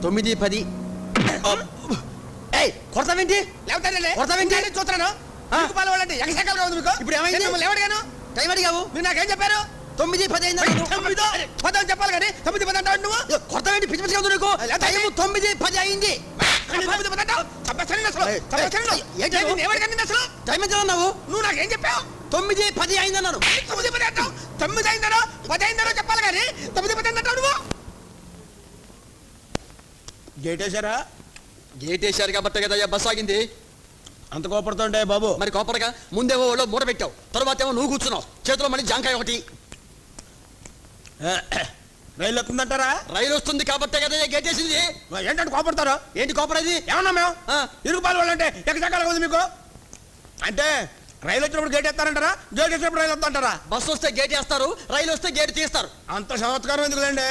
9:10. ఏయ్ కొడతావేంటి? కొడతావేంటి? చూస్తున్నాను ఎగసకాలుగా ఉంది మీకు. ఇప్పుడు ఏమైంది? ఎవరిగాను టైం అడిగావు. మీరు నాకేం చెప్పారు? 9:10 అయిందా? 9 చెప్పాలి కానీ 9 అంటావు నువ్వు. కొడతావేంటి? పిచ్చి పిచ్చిగా ఉంది నీకు. టైం 9:10 అయింది. 9 అంటావు. చంపేస్తాను అసలు. చంపేస్తాను. ఏంటి నువ్వు? ఎవరికన్నా అసలు టైం ఎంత అన్నావు? నువ్వు నాకేం చెప్పావు? 9:10 అయిందన్నాను. 9 అంటావు. 9 అయిందనో 10 అయిందనో చెప్పాలి కానీ 9 అంటావు నువ్వు. గేట్ వేసారా? గేట్ వేశారు కాబట్టి కదా బస్ ఆగింది. అంత కోపడుతుంటే బాబు. మరి కోపడగా ముందేమో వాళ్ళు మూట పెట్టావు, తర్వాత ఏమో నువ్వు కూర్చున్నావు, చేతిలో మళ్ళీ జాంకాయ ఒకటి. రైలు వస్తుందంటారా? రైలు వస్తుంది కాబట్టి కదా గేట్ వేసింది. ఏంటంటే కోపడతారు? ఏంటి కోపడేది? ఏమన్నా మేము ఇరుగు పాలు వాళ్ళంటే ఎక్కడికి ఉంది మీకు? అంటే రైలు వచ్చినప్పుడు గేట్ వేస్తారంటారా? గేట్ వేసినప్పుడు రైలు వస్తుంటారా? బస్సు వస్తే గేట్ వేస్తారు, రైలు వస్తే గేట్ తీస్తారు. అంత చమత్కారం ఎందుకులేండి.